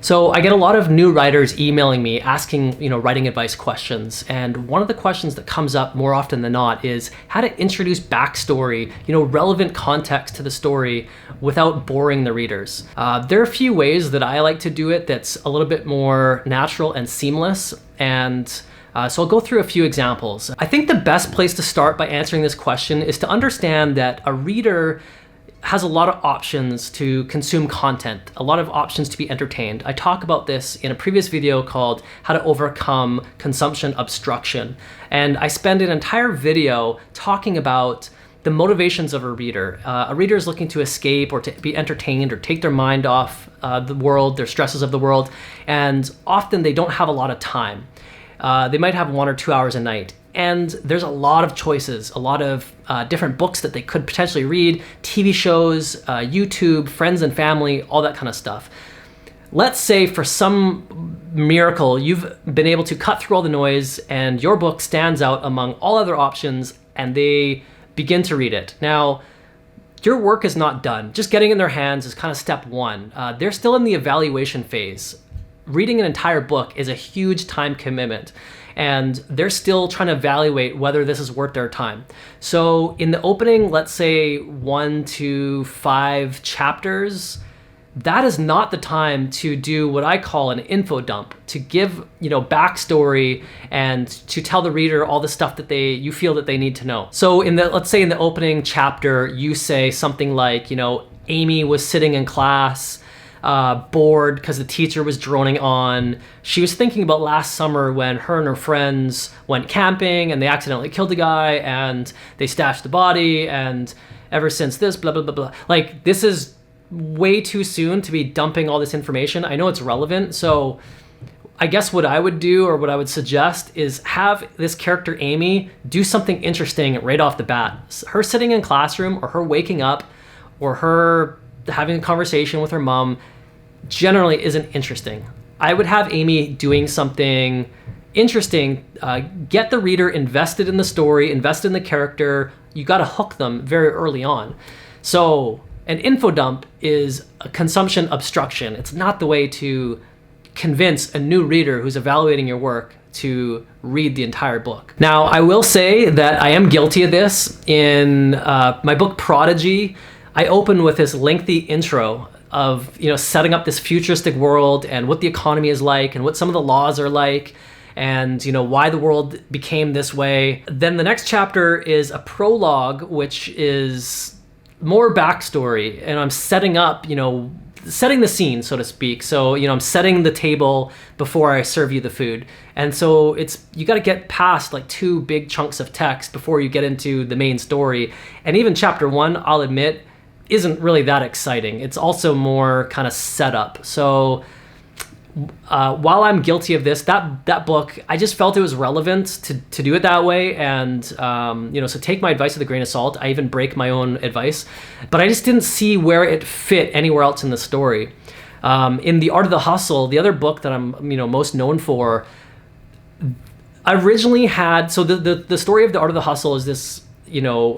So I get a lot of new writers emailing me asking, writing advice questions. And one of the questions that comes up more often than not is how to introduce backstory, relevant context to the story without boring the readers. There are a few ways that I like to do it that's a little bit more natural and seamless. And so I'll go through a few examples. I think the best place to start by answering this question is to understand that a reader has a lot of options to consume content, a lot of options to be entertained. I talk about this in a previous video called How to Overcome Consumption Obstruction. And I spend an entire video talking about the motivations of a reader. A reader is looking to escape or to be entertained or take their mind off the world, their stresses of the world. And often they don't have a lot of time. They might have 1 or 2 hours a night. And there's a lot of choices, a lot of different books that they could potentially read, TV shows, YouTube, friends and family, all that kind of stuff. Let's say for some miracle, you've been able to cut through all the noise and your book stands out among all other options and they begin to read it. Now, your work is not done. Just getting it in their hands is kind of step one. They're still in the evaluation phase. Reading an entire book is a huge time commitment. And they're still trying to evaluate whether this is worth their time. So in the opening, let's say 1 to 5 chapters, that is not the time to do what I call an info dump, to give, backstory and to tell the reader all the stuff that you feel that they need to know. So let's say in the opening chapter, you say something like, Amy was sitting in class, bored because the teacher was droning on. She was thinking about last summer when her and her friends went camping and they accidentally killed a guy and they stashed the body, and ever since this, blah, blah, blah, blah. Like, this is way too soon to be dumping all this information. I know it's relevant, so I guess what I would do, or what I would suggest, is have this character Amy do something interesting right off the bat. Her sitting in classroom, or her waking up, or her having a conversation with her mom generally isn't interesting. I would have Amy doing something interesting, get the reader invested in the story, invested in the character. You got to hook them very early on. So an info dump is a consumption obstruction. It's not the way to convince a new reader who's evaluating your work to read the entire book. Now, I will say that I am guilty of this. In my book Prodigy, I open with this lengthy intro of setting up this futuristic world and what the economy is like and what some of the laws are like and why the world became this way. Then the next chapter is a prologue, which is more backstory, and I'm setting up, setting the scene, so to speak. So I'm setting the table before I serve you the food. And so you got to get past like 2 big chunks of text before you get into the main story. And even chapter 1, I'll admit, isn't really that exciting. It's also more kind of setup. So while I'm guilty of this, that book, I just felt it was relevant to do it that way. And, so take my advice with a grain of salt. I even break my own advice, but I just didn't see where it fit anywhere else in the story. In The Art of the Hustle, the other book that I'm, most known for, I originally had, so the story of The Art of the Hustle is this,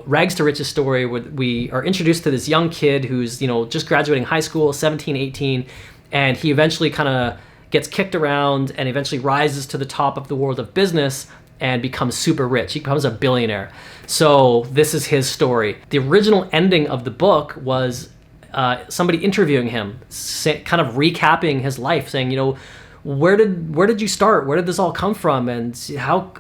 rags to riches story where we are introduced to this young kid who's, just graduating high school, 17, 18, and he eventually kind of gets kicked around and eventually rises to the top of the world of business and becomes super rich. He becomes a billionaire. So this is his story. The original ending of the book was somebody interviewing him, kind of recapping his life, saying, where did you start? Where did this all come from? And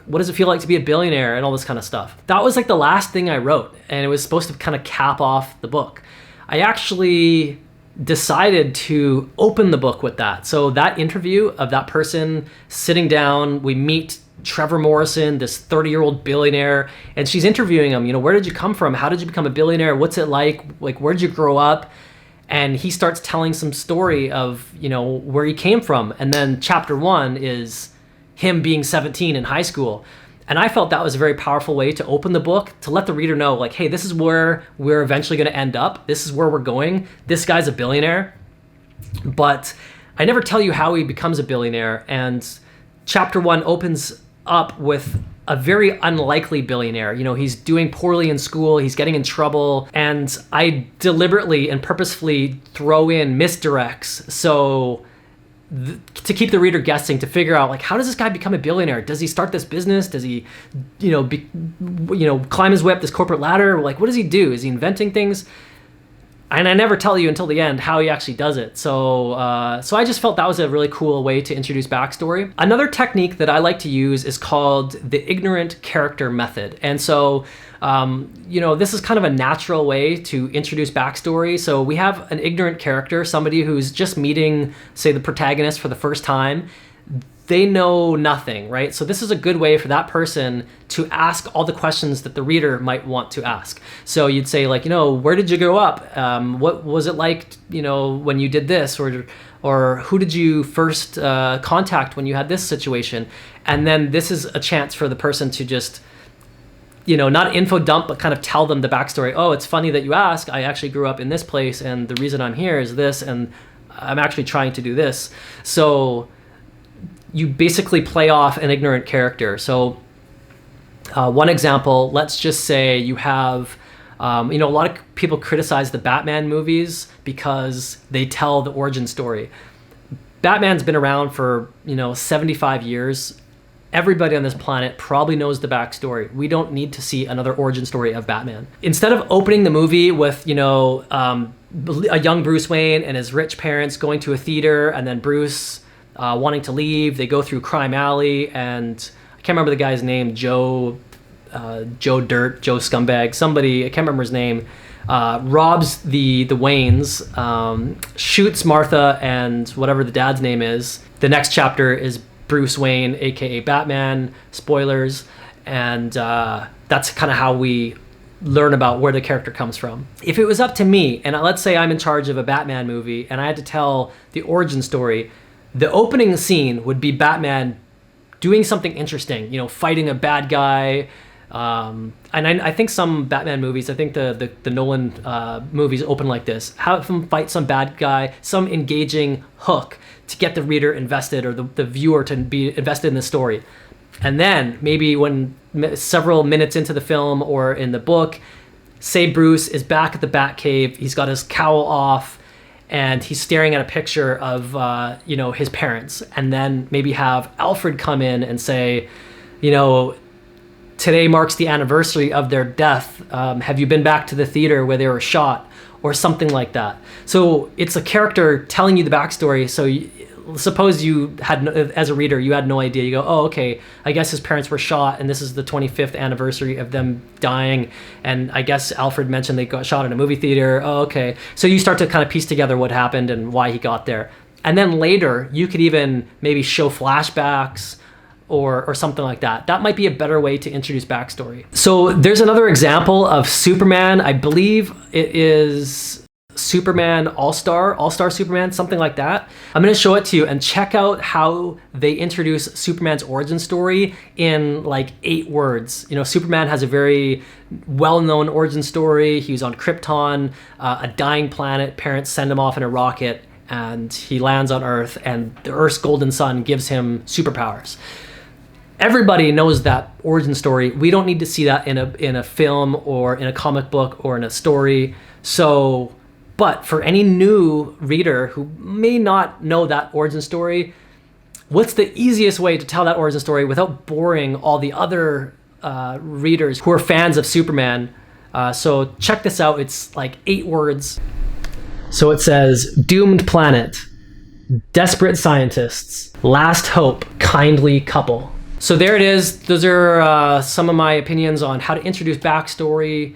what does it feel like to be a billionaire and all this kind of stuff? That was like the last thing I wrote, and it was supposed to kind of cap off the book. I actually decided to open the book with that. So that interview of that person sitting down, we meet Trevor Morrison, this 30-year-old billionaire, and she's interviewing him, where did you come from? How did you become a billionaire? What's it like? Like, where did you grow up? And he starts telling some story of, where he came from. And then chapter 1 is him being 17 in high school. And I felt that was a very powerful way to open the book, to let the reader know, like, hey, this is where we're eventually going to end up. This is where we're going. This guy's a billionaire. But I never tell you how he becomes a billionaire. And chapter 1 opens up with a very unlikely billionaire. He's doing poorly in school, he's getting in trouble, and I deliberately and purposefully throw in misdirects so to keep the reader guessing, to figure out like, how does this guy become a billionaire? Does he start this business? Does he, climb his way up this corporate ladder? Like, what does he do? Is he inventing things? And I never tell you until the end how he actually does it. So I just felt that was a really cool way to introduce backstory. Another technique that I like to use is called the ignorant character method. And so, this is kind of a natural way to introduce backstory. So we have an ignorant character, somebody who's just meeting, say, the protagonist for the first time. They know nothing, right? So this is a good way for that person to ask all the questions that the reader might want to ask. So you'd say like, where did you grow up? What was it like, when you did this? Or who did you first contact when you had this situation? And then this is a chance for the person to just, not info dump, but kind of tell them the backstory. Oh, it's funny that you ask. I actually grew up in this place, and the reason I'm here is this, and I'm actually trying to do this. So you basically play off an ignorant character. So one example, let's just say you have, a lot of people criticize the Batman movies because they tell the origin story. Batman's been around for, 75 years. Everybody on this planet probably knows the backstory. We don't need to see another origin story of Batman. Instead of opening the movie with, a young Bruce Wayne and his rich parents going to a theater, and then Bruce wanting to leave, they go through Crime Alley, and I can't remember the guy's name, Joe Dirt, Joe Scumbag, somebody, I can't remember his name, robs the Waynes, shoots Martha and whatever the dad's name is. The next chapter is Bruce Wayne, aka Batman, spoilers, and that's kind of how we learn about where the character comes from. If it was up to me, and let's say I'm in charge of a Batman movie, and I had to tell the origin story, the opening scene would be Batman doing something interesting, fighting a bad guy. And I think some Batman movies, I think the Nolan movies open like this. Have him fight some bad guy, some engaging hook to get the reader invested, or the viewer to be invested in the story. And then maybe when several minutes into the film or in the book, say Bruce is back at the Batcave, he's got his cowl off, and he's staring at a picture of, his parents. And then maybe have Alfred come in and say, today marks the anniversary of their death. Have you been back to the theater where they were shot? Or something like that. So it's a character telling you the backstory. So suppose you had, as a reader, you had no idea. You go, oh, okay, I guess his parents were shot, and this is the 25th anniversary of them dying. And I guess Alfred mentioned they got shot in a movie theater. Oh, okay. So you start to kind of piece together what happened and why he got there. And then later, you could even maybe show flashbacks or something like that. That might be a better way to introduce backstory. So there's another example of Superman. I believe it is Superman All-Star Superman, something like that. I'm going to show it to you and check out how they introduce Superman's origin story in like 8 words. Superman has a very well-known origin story. He was on Krypton, a dying planet. Parents send him off in a rocket, and he lands on Earth, and the Earth's golden sun gives him superpowers. Everybody knows that origin story. We don't need to see that in a film or in a comic book or in a story. So, but for any new reader who may not know that origin story, what's the easiest way to tell that origin story without boring all the other readers who are fans of Superman? So check this out. It's like 8 words. So it says, doomed planet, desperate scientists, last hope, kindly couple. So there it is. Those are some of my opinions on how to introduce backstory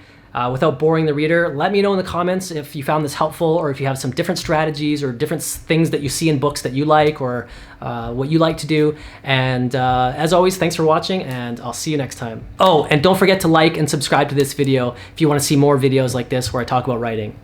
without boring the reader. Let me know in the comments if you found this helpful, or if you have some different strategies or different things that you see in books that you like, or what you like to do. And as always, thanks for watching, and I'll see you next time. Oh, and don't forget to like and subscribe to this video if you want to see more videos like this where I talk about writing.